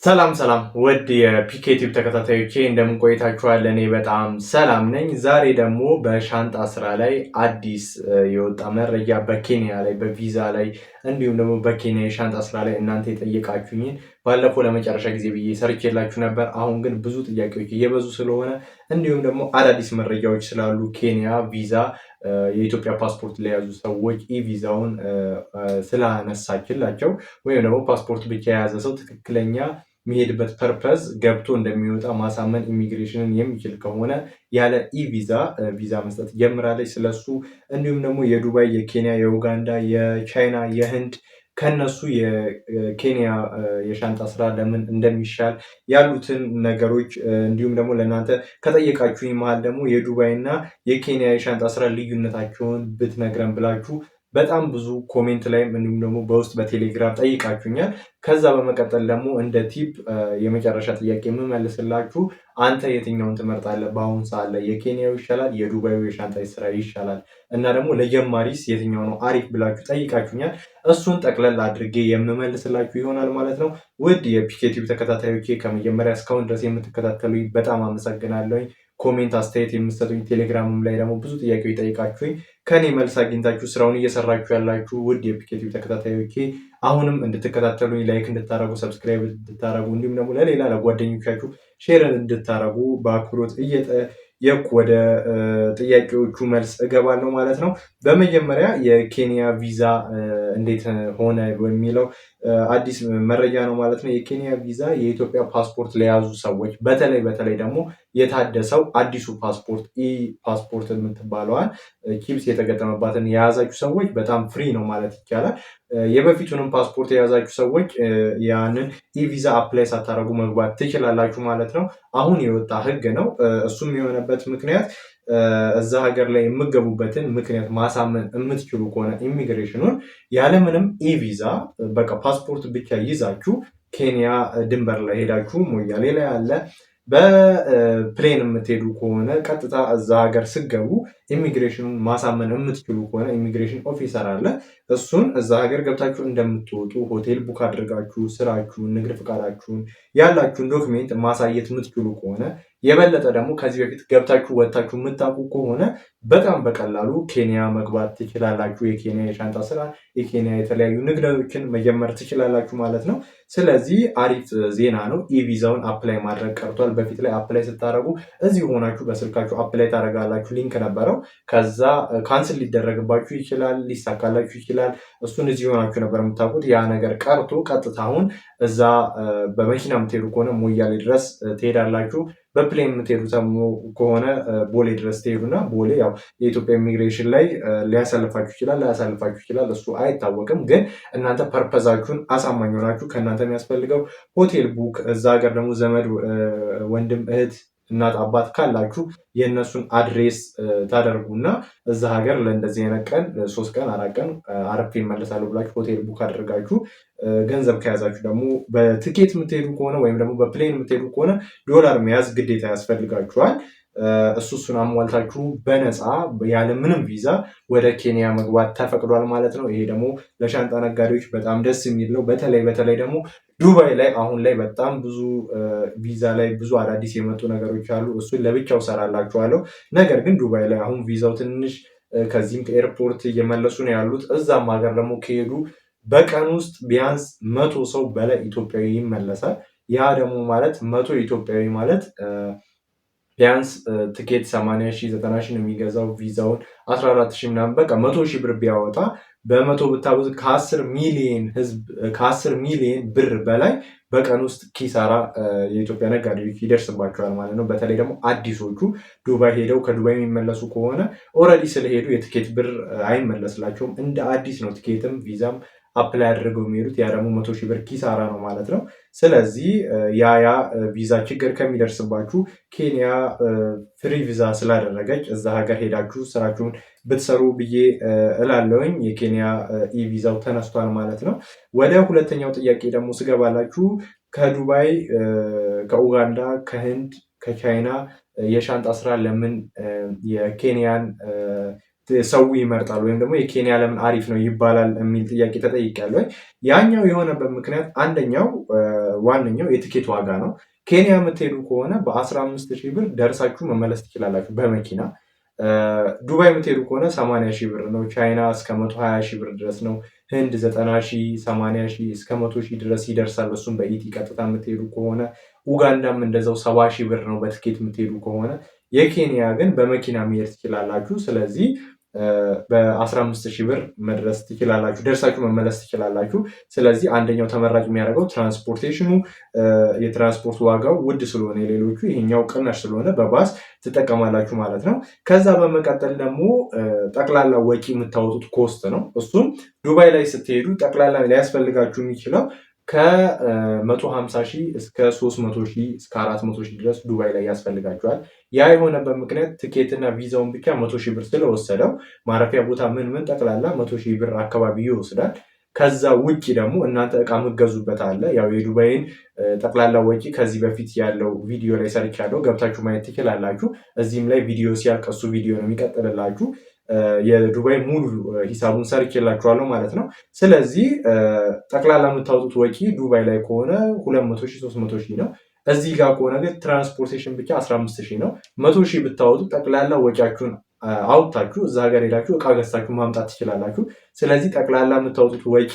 ሰላም ሰላም ውድ የፒኬ ቲዩብ ተከታታዮቼ እንደምን ቆይታችኋል? እኔ በጣም ሰላም ነኝ። ዛሬ ደግሞ በሻንጣ ስራ ላይ አዲስ የወጣ መረጃ በኬንያ ላይ በቪዛ ላይ እንዲሁም ደግሞ በኬንያ የሻንጣ ስራ ላይ እናንተ የጠየቃችሁኝን ባለፈው ለመጨረሻ ጊዜ ብዬ ሰርቼላችሁ ነበር። አሁን ግን ብዙ ጥያቄዎች እየበዙ ስለሆነ እንዲሁም ደግሞ አዳዲስ መረጃዎች ስላሉ ኬንያ ቪዛ የኢትዮጵያ ፓስፖርት ለያዙ ሰዎች ቪዛውን ስላነሳችላቸው ወይም ደግሞ ፓስፖርት ብቻ የያዘ ሰው ትክክለኛ የሚሄድበት ፐርፐዝ ገብቶ እንደሚወጣ ማሳመን ኢሚግሬሽንን የሚችል ከሆነ ያለ ቪዛ ቪዛ መስጠት ጀምራለች። ስለሱ እንዲሁም ደግሞ የዱባይ፣ የኬንያ፣ የኡጋንዳ፣ የቻይና፣ የህንድ ከነሱ የኬንያ የሻንጣ ስራ ለምን እንደሚሻል ያሉትን ነገሮች እንዲሁም ደግሞ ለእናንተ ከጠየቃችሁኝ መሀል ደግሞ የዱባይ እና የኬንያ የሻንጣ ስራ ልዩነታቸውን ብትነግረን ብላችሁ በጣም ብዙ ኮሜንት ላይም እንዲሁም ደግሞ በውስጥ በቴሌግራም ጠይቃችሁኛል። ከዛ በመቀጠል ደግሞ እንደ ቲፕ የመጨረሻ ጥያቄ የምመልስላችሁ አንተ የትኛውን ትመርጣለህ? በአሁኑ ሰዓት ላይ የኬንያው ይሻላል የዱባዩ የሻንጣ ስራ ይሻላል? እና ደግሞ ለጀማሪስ የትኛው ነው አሪፍ ብላችሁ ጠይቃችሁኛል። እሱን ጠቅለል አድርጌ የምመልስላችሁ ይሆናል ማለት ነው። ውድ የፒኬቲቭ ተከታታዮቼ ከመጀመሪያ እስካሁን ድረስ የምትከታተሉኝ በጣም አመሰግናለሁኝ። ኮሜንት አስተያየት የምትሰጡኝ፣ ቴሌግራምም ላይ ደግሞ ብዙ ጥያቄዎች ጠይቃችሁኝ ከኔ መልስ አግኝታችሁ ስራውን እየሰራችሁ ያላችሁ ውድ የፒኬቲቭ ተከታታዮቼ አሁንም እንድትከታተሉኝ ላይክ እንድታረጉ፣ ሰብስክራይብ እንድታረጉ እንዲሁም ደግሞ ለሌላ ለጓደኞቻችሁ ሼር እንድታረጉ በአክብሮት እየጠየኩ ወደ ጥያቄዎቹ መልስ እገባለሁ ማለት ነው። በመጀመሪያ የኬንያ ቪዛ እንዴት ሆነ በሚለው አዲስ መረጃ ነው ማለት ነው። የኬንያ ቪዛ የኢትዮጵያ ፓስፖርት ለያዙ ሰዎች በተለይ ደግሞ የታደሰው አዲሱ ፓስፖርት ፓስፖርት የምትባለዋን ኪብስ የተገጠመባትን የያዛችሁ ሰዎች በጣም ፍሪ ነው ማለት ይቻላል። የበፊቱንም ፓስፖርት የያዛችሁ ሰዎች ያንን ቪዛ አፕላይ ሳታደርጉ መግባት ትችላላችሁ ማለት ነው። አሁን የወጣ ህግ ነው። እሱም የሆነበት ምክንያት እዛ ሀገር ላይ የምገቡበትን ምክንያት ማሳመን የምትችሉ ከሆነ ኢሚግሬሽኑን ያለምንም ቪዛ በቃ ፓስፖርት ብቻ ይዛችሁ ኬንያ ድንበር ላይ ሄዳችሁ ሞያሌ ላይ አለ በፕሌን የምትሄዱ ከሆነ ቀጥታ እዛ ሀገር ስገቡ ኢሚግሬሽኑን ማሳመን የምትችሉ ከሆነ ኢሚግሬሽን ኦፊሰር አለ። እሱን እዛ ሀገር ገብታችሁ እንደምትወጡ ሆቴል ቡክ አድርጋችሁ ስራችሁን፣ ንግድ ፍቃዳችሁን፣ ያላችሁን ዶክሜንት ማሳየት የምትችሉ ከሆነ የበለጠ ደግሞ ከዚህ በፊት ገብታችሁ ወጥታችሁ የምታውቁ ከሆነ በጣም በቀላሉ ኬንያ መግባት ትችላላችሁ። የኬንያ የሻንጣ ስራ፣ የኬንያ የተለያዩ ንግዶችን መጀመር ትችላላችሁ ማለት ነው። ስለዚህ አሪፍ ዜና ነው። ቪዛውን አፕላይ ማድረግ ቀርቷል። በፊት ላይ አፕላይ ስታደረጉ እዚህ ሆናችሁ በስልካችሁ አፕላይ ታደረጋላችሁ። ሊንክ ነበረው። ከዛ ካንስል ሊደረግባችሁ ይችላል፣ ሊሳካላችሁ ይችላል። እሱን እዚህ ሆናችሁ ነበር የምታውቁት። ያ ነገር ቀርቶ ቀጥታ አሁን እዛ በመኪና የምትሄዱ ከሆነ ሞያሌ ድረስ ትሄዳላችሁ። በፕሌን የምትሄዱ ከሆነ ቦሌ ድረስ ትሄዱና ቦሌ ያው የኢትዮጵያ ኢሚግሬሽን ላይ ሊያሳልፋችሁ ይችላል፣ ላያሳልፋችሁ ይችላል። እሱ አይታወቅም። ግን እናንተ ፐርፐዛችሁን አሳማኝ ሆናችሁ ከእናንተ የሚያስፈልገው ሆቴል ቡክ፣ እዛ ሀገር ደግሞ ዘመድ ወንድም እህት እናት አባት ካላችሁ የእነሱን አድሬስ ታደርጉና እዛ ሀገር ለእንደዚህ አይነት ቀን 3 ቀን 4 ቀን አረፍ ይመለሳሉ ብላችሁ ሆቴል ቡክ አድርጋችሁ ገንዘብ ከያዛችሁ ደግሞ በትኬት የምትሄዱ ከሆነ ወይም ደግሞ በፕሌን የምትሄዱ ከሆነ ዶላር መያዝ ግዴታ ያስፈልጋችኋል። እሱን አሟልታችሁ በነፃ ያለምንም ቪዛ ወደ ኬንያ መግባት ተፈቅዷል ማለት ነው። ይሄ ደግሞ ለሻንጣ ነጋዴዎች በጣም ደስ የሚል ነው። በተለይ ደግሞ ዱባይ ላይ አሁን ላይ በጣም ብዙ ቪዛ ላይ ብዙ አዳዲስ የመጡ ነገሮች አሉ። እሱን ለብቻው ሰራላችኋለሁ። ነገር ግን ዱባይ ላይ አሁን ቪዛው ትንሽ ከዚህም ከኤርፖርት እየመለሱ ነው ያሉት። እዛም ሀገር ደግሞ ከሄዱ በቀን ውስጥ ቢያንስ 100 ሰው በላይ ኢትዮጵያዊ ይመለሳል። ያ ደግሞ ማለት 100 ኢትዮጵያዊ ማለት ቢያንስ ትኬት 80 ሺህ 90 ሺህ ነው የሚገዛው። ቪዛውን 14 ሺህ ምናምን በቃ 100 ሺህ ብር ቢያወጣ በ100 ብታቡት ከ10 ሚሊዮን ህዝብ ከ10 ሚሊዮን ብር በላይ በቀን ውስጥ ኪሳራ የኢትዮጵያ ነጋዴዎች ይደርስባቸዋል ማለት ነው። በተለይ ደግሞ አዲሶቹ ዱባይ ሄደው ከዱባይ የሚመለሱ ከሆነ ኦልሬዲ ስለሄዱ የትኬት ብር አይመለስላቸውም። እንደ አዲስ ነው ትኬትም ቪዛም አፕላይ አድርገው የሚሄዱት። ያ ደግሞ 100 ሺህ ብር ኪሳራ ነው ማለት ነው። ስለዚህ ያ ቪዛ ችግር ከሚደርስባችሁ ኬንያ ፍሪ ቪዛ ስላደረገች እዛ ሀገር ሄዳችሁ ስራችሁን ብትሰሩ ብዬ እላለሁኝ። የኬንያ ቪዛው ተነስቷል ማለት ነው። ወደ ሁለተኛው ጥያቄ ደግሞ ስገባላችሁ ከዱባይ፣ ከኡጋንዳ፣ ከህንድ፣ ከቻይና የሻንጣ ስራ ለምን የኬንያን ሰው ይመርጣል ወይም ደግሞ የኬንያ ለምን አሪፍ ነው ይባላል የሚል ጥያቄ ተጠይቄያለሁ። ያኛው የሆነበት ምክንያት አንደኛው ዋነኛው የትኬት ዋጋ ነው። ኬንያ የምትሄዱ ከሆነ በ15,000 ብር ደርሳችሁ መመለስ ትችላላችሁ በመኪና። ዱባይ የምትሄዱ ከሆነ 80,000 ብር ነው። ቻይና እስከ 120,000 ብር ድረስ ነው። ህንድ 90,000፣ 80,000 እስከ 100,000 ድረስ ይደርሳል። እሱም በኢቲ ቀጥታ የምትሄዱ ከሆነ። ኡጋንዳም እንደዛው 70,000 ብር ነው በትኬት የምትሄዱ ከሆነ። የኬንያ ግን በመኪና መሄድ ትችላላችሁ። ስለዚህ በ15,000 ብር መድረስ ትችላላችሁ፣ ደርሳችሁ መመለስ ትችላላችሁ። ስለዚህ አንደኛው ተመራጭ የሚያደርገው ትራንስፖርቴሽኑ የትራንስፖርት ዋጋው ውድ ስለሆነ የሌሎቹ ይሄኛው ቅናሽ ስለሆነ በባስ ትጠቀማላችሁ ማለት ነው። ከዛ በመቀጠል ደግሞ ጠቅላላ ወጪ የምታወጡት ኮስት ነው። እሱም ዱባይ ላይ ስትሄዱ ጠቅላላ ሊያስፈልጋችሁ የሚችለው ከ150,000 እስከ 300,000 እስከ 400,000 ድረስ ዱባይ ላይ ያስፈልጋቸዋል። ያ የሆነበት ምክንያት ትኬትና ቪዛውን ብቻ 100,000 ብር ስለወሰደው ማረፊያ ቦታ ምን ጠቅላላ 100,000 ብር አካባቢ ይወስዳል። ከዛ ውጭ ደግሞ እናንተ እቃ የምትገዙበት አለ። ያው የዱባይን ጠቅላላ ወጪ ከዚህ በፊት ያለው ቪዲዮ ላይ ሰርቻለሁ፣ ገብታችሁ ማየት ትችላላችሁ። እዚህም ላይ ቪዲዮ ሲያልቅ እሱ ቪዲዮ ነው የሚቀጥልላችሁ። የዱባይ ሙሉ ሂሳቡን ሰርቼላችኋለሁ ማለት ነው። ስለዚህ ጠቅላላ የምታወጡት ወጪ ዱባይ ላይ ከሆነ 200,000 300,000 ነው። እዚህ ጋር ከሆነ ግን ትራንስፖርቴሽን ብቻ 15,000 ነው። 100,000 ብታወጡ ጠቅላላ ወጪያችሁን አውጥታችሁ እዛ ሀገር ሄዳችሁ እቃ ገዝታችሁ ማምጣት ትችላላችሁ። ስለዚህ ጠቅላላ የምታወጡት ወጪ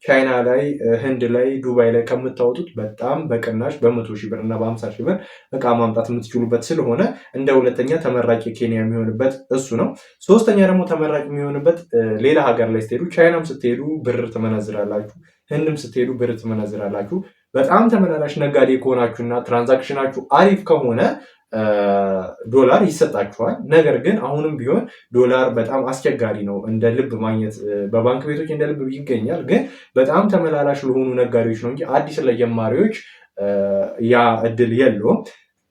ቻይና ላይ፣ ህንድ ላይ፣ ዱባይ ላይ ከምታወጡት በጣም በቅናሽ በ100,000 ብር እና በ50,000 ብር እቃ ማምጣት የምትችሉበት ስለሆነ እንደ ሁለተኛ ተመራጭ ኬንያ የሚሆንበት እሱ ነው። ሶስተኛ ደግሞ ተመራጭ የሚሆንበት ሌላ ሀገር ላይ ስትሄዱ፣ ቻይናም ስትሄዱ ብር ትመነዝራላችሁ፣ ህንድም ስትሄዱ ብር ትመነዝራላችሁ። በጣም ተመላላሽ ነጋዴ ከሆናችሁና ትራንዛክሽናችሁ አሪፍ ከሆነ ዶላር ይሰጣችኋል። ነገር ግን አሁንም ቢሆን ዶላር በጣም አስቸጋሪ ነው እንደ ልብ ማግኘት። በባንክ ቤቶች እንደ ልብ ይገኛል፣ ግን በጣም ተመላላሽ ለሆኑ ነጋዴዎች ነው እንጂ አዲስ ለጀማሪዎች ያ እድል የለውም።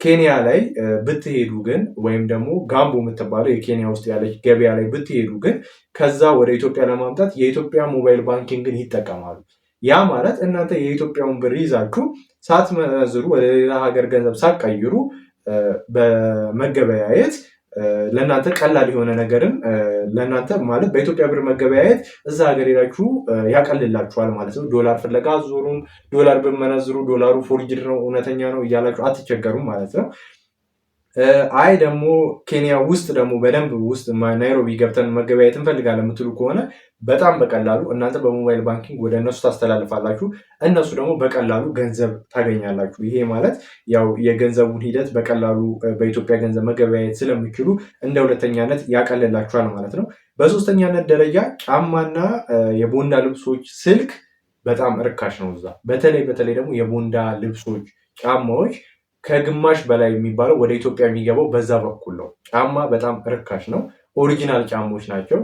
ኬንያ ላይ ብትሄዱ ግን ወይም ደግሞ ጋምቦ የምትባለው የኬንያ ውስጥ ያለች ገበያ ላይ ብትሄዱ ግን ከዛ ወደ ኢትዮጵያ ለማምጣት የኢትዮጵያ ሞባይል ባንኪንግን ይጠቀማሉ። ያ ማለት እናንተ የኢትዮጵያውን ብር ይዛችሁ ሳትመነዝሩ ወደ ሌላ ሀገር ገንዘብ ሳትቀይሩ በመገበያየት ለእናንተ ቀላል የሆነ ነገርን ለእናንተ ማለት በኢትዮጵያ ብር መገበያየት እዛ ሀገር ሄዳችሁ ያቀልላችኋል ማለት ነው። ዶላር ፍለጋ ዞሩም ዶላር ብመነዝሩ ዶላሩ ፎርጅድ ነው እውነተኛ ነው እያላችሁ አትቸገሩም ማለት ነው። አይ ደግሞ ኬንያ ውስጥ ደግሞ በደንብ ውስጥ ናይሮቢ ገብተን መገበያየት እንፈልጋለን የምትሉ ከሆነ በጣም በቀላሉ እናንተ በሞባይል ባንኪንግ ወደ እነሱ ታስተላልፋላችሁ፣ እነሱ ደግሞ በቀላሉ ገንዘብ ታገኛላችሁ። ይሄ ማለት ያው የገንዘቡን ሂደት በቀላሉ በኢትዮጵያ ገንዘብ መገበያየት ስለሚችሉ እንደ ሁለተኛነት ያቀልላችኋል ማለት ነው። በሶስተኛነት ደረጃ ጫማና የቦንዳ ልብሶች፣ ስልክ በጣም ርካሽ ነው እዛ። በተለይ ደግሞ የቦንዳ ልብሶች፣ ጫማዎች ከግማሽ በላይ የሚባለው ወደ ኢትዮጵያ የሚገባው በዛ በኩል ነው። ጫማ በጣም ርካሽ ነው። ኦሪጂናል ጫማዎች ናቸው።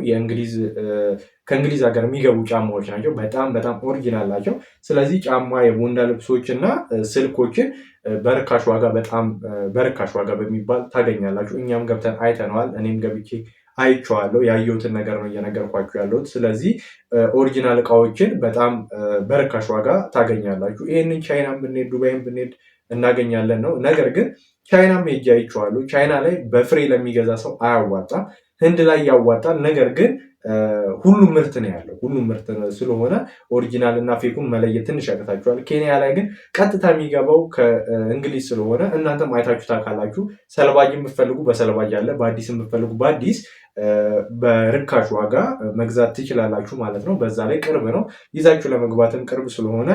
ከእንግሊዝ ሀገር የሚገቡ ጫማዎች ናቸው። በጣም ኦሪጂናል ናቸው። ስለዚህ ጫማ፣ የቦንዳ ልብሶች እና ስልኮችን በርካሽ ዋጋ በጣም በርካሽ ዋጋ በሚባል ታገኛላችሁ። እኛም ገብተን አይተነዋል። እኔም ገብቼ አይቼዋለሁ። ያየሁትን ነገር ነው እየነገርኳችሁ ያለሁት። ስለዚህ ኦሪጂናል እቃዎችን በጣም በርካሽ ዋጋ ታገኛላችሁ። ይህንን ቻይናም ብንሄድ ዱባይም ብንሄድ እናገኛለን ነው። ነገር ግን ቻይናም ሄጄ አይቼዋለሁ። ቻይና ላይ በፍሬ ለሚገዛ ሰው አያዋጣም። ህንድ ላይ ያዋጣል። ነገር ግን ሁሉም ምርት ነው ያለው። ሁሉም ምርት ስለሆነ ኦሪጂናል እና ፌኩን መለየት ትንሽ ያቅታችኋል። ኬንያ ላይ ግን ቀጥታ የሚገባው ከእንግሊዝ ስለሆነ እናንተም አይታችሁ ታውቃላችሁ። ሰልባጅ የምትፈልጉ በሰልባጅ አለ፣ በአዲስ የምትፈልጉ በአዲስ በርካሽ ዋጋ መግዛት ትችላላችሁ ማለት ነው። በዛ ላይ ቅርብ ነው፣ ይዛችሁ ለመግባትም ቅርብ ስለሆነ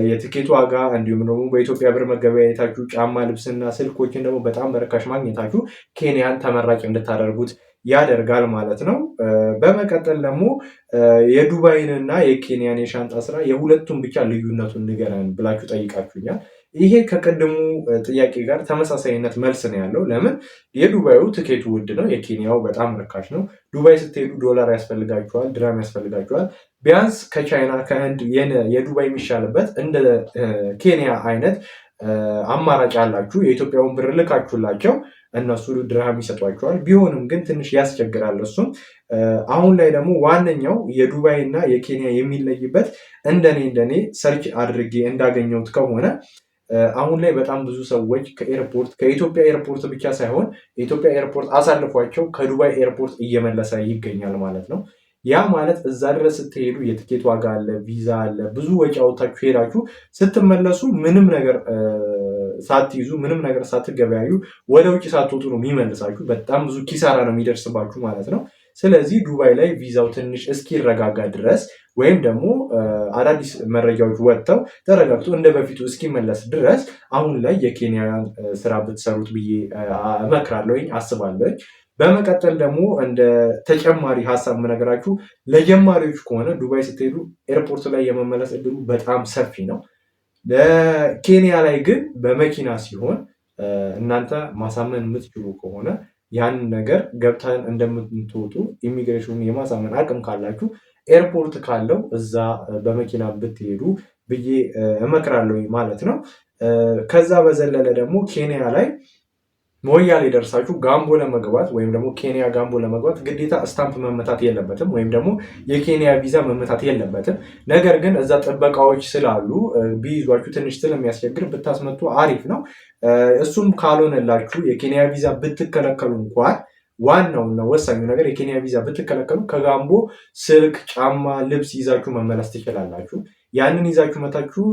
የትኬት ዋጋ እንዲሁም ደግሞ በኢትዮጵያ ብር መገበያየታችሁ ጫማ፣ ልብስና ስልኮችን ደግሞ በጣም በርካሽ ማግኘታችሁ ኬንያን ተመራጭ እንድታደርጉት ያደርጋል ማለት ነው። በመቀጠል ደግሞ የዱባይንና የኬንያን የሻንጣ ስራ የሁለቱም ብቻ ልዩነቱን ንገረን ብላችሁ ጠይቃችሁኛል። ይሄ ከቀደሙ ጥያቄ ጋር ተመሳሳይነት መልስ ነው ያለው። ለምን? የዱባዩ ትኬቱ ውድ ነው፣ የኬንያው በጣም ርካሽ ነው። ዱባይ ስትሄዱ ዶላር ያስፈልጋችኋል፣ ድራም ያስፈልጋችኋል። ቢያንስ ከቻይና ከህንድ የዱባይ የሚሻልበት እንደ ኬንያ አይነት አማራጭ አላችሁ። የኢትዮጵያውን ብር ልካችሁላቸው እነሱ ድርሃም ይሰጧቸዋል። ቢሆንም ግን ትንሽ ያስቸግራል። እሱም አሁን ላይ ደግሞ ዋነኛው የዱባይ እና የኬንያ የሚለይበት እንደኔ ሰርች አድርጌ እንዳገኘሁት ከሆነ አሁን ላይ በጣም ብዙ ሰዎች ከኢትዮጵያ ኤርፖርት ብቻ ሳይሆን የኢትዮጵያ ኤርፖርት አሳልፏቸው ከዱባይ ኤርፖርት እየመለሰ ይገኛል ማለት ነው። ያ ማለት እዛ ድረስ ስትሄዱ የትኬት ዋጋ አለ፣ ቪዛ አለ፣ ብዙ ወጪ አውጥታችሁ ሄዳችሁ ስትመለሱ ምንም ነገር ሳትይዙ ምንም ነገር ሳትገበያዩ ወደ ውጭ ሳትወጡ ነው የሚመልሳችሁ። በጣም ብዙ ኪሳራ ነው የሚደርስባችሁ ማለት ነው። ስለዚህ ዱባይ ላይ ቪዛው ትንሽ እስኪረጋጋ ድረስ ወይም ደግሞ አዳዲስ መረጃዎች ወጥተው ተረጋግቶ እንደ በፊቱ እስኪመለስ ድረስ አሁን ላይ የኬንያን ስራ ብትሰሩት ብዬ እመክራለሁኝ፣ አስባለሁኝ። በመቀጠል ደግሞ እንደ ተጨማሪ ሀሳብ የምነግራችሁ ለጀማሪዎች ከሆነ ዱባይ ስትሄዱ ኤርፖርት ላይ የመመለስ እድሉ በጣም ሰፊ ነው። ለኬንያ ላይ ግን በመኪና ሲሆን እናንተ ማሳመን የምትችሉ ከሆነ ያንን ነገር ገብተን እንደምትወጡ ኢሚግሬሽኑን የማሳመን አቅም ካላችሁ ኤርፖርት ካለው እዛ በመኪና ብትሄዱ ብዬ እመክራለሁ ማለት ነው። ከዛ በዘለለ ደግሞ ኬንያ ላይ ሞያሌ ደርሳችሁ ጋምቦ ለመግባት ወይም ደግሞ ኬንያ ጋምቦ ለመግባት ግዴታ ስታምፕ መመታት የለበትም፣ ወይም ደግሞ የኬንያ ቪዛ መመታት የለበትም። ነገር ግን እዛ ጥበቃዎች ስላሉ ቢይዟችሁ ትንሽ ስለሚያስቸግር ብታስመቱ አሪፍ ነው። እሱም ካልሆነላችሁ የኬንያ ቪዛ ብትከለከሉ እንኳን ዋናውና ወሳኙ ነገር የኬንያ ቪዛ ብትከለከሉ ከጋምቦ ስልክ፣ ጫማ፣ ልብስ ይዛችሁ መመለስ ትችላላችሁ። ያንን ይዛችሁ መታችሁ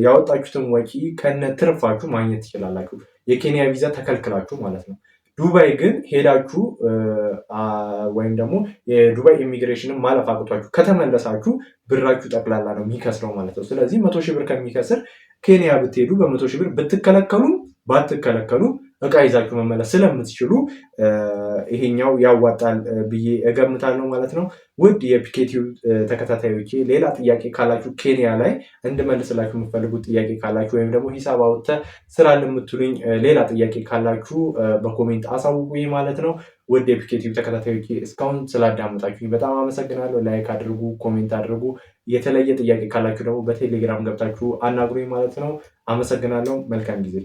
ያወጣችሁትን ወጪ ከነ ትርፋችሁ ማግኘት ትችላላችሁ። የኬንያ ቪዛ ተከልክላችሁ ማለት ነው። ዱባይ ግን ሄዳችሁ ወይም ደግሞ የዱባይ ኢሚግሬሽንን ማለፍ አቅቷችሁ ከተመለሳችሁ ብራችሁ ጠቅላላ ነው የሚከስረው ማለት ነው። ስለዚህ 100 ሺህ ብር ከሚከስር ኬንያ ብትሄዱ በ100 ሺህ ብር ብትከለከሉ ባትከለከሉ እቃ ይዛችሁ መመለስ ስለምትችሉ ይሄኛው ያዋጣል ብዬ እገምታለሁ ማለት ነው። ውድ የፒኬቲው ተከታታዮቼ ሌላ ጥያቄ ካላችሁ ኬንያ ላይ እንድመልስላችሁ የምትፈልጉት ጥያቄ ካላችሁ ወይም ደግሞ ሂሳብ አውጥተህ ስላለ የምትሉኝ ሌላ ጥያቄ ካላችሁ በኮሜንት አሳውቁኝ ማለት ነው። ውድ የፒኬቲው ተከታታዮቼ እስካሁን ስላዳመጣችሁኝ በጣም አመሰግናለሁ። ላይክ አድርጉ፣ ኮሜንት አድርጉ። የተለየ ጥያቄ ካላችሁ ደግሞ በቴሌግራም ገብታችሁ አናግሩኝ ማለት ነው። አመሰግናለሁ። መልካም ጊዜ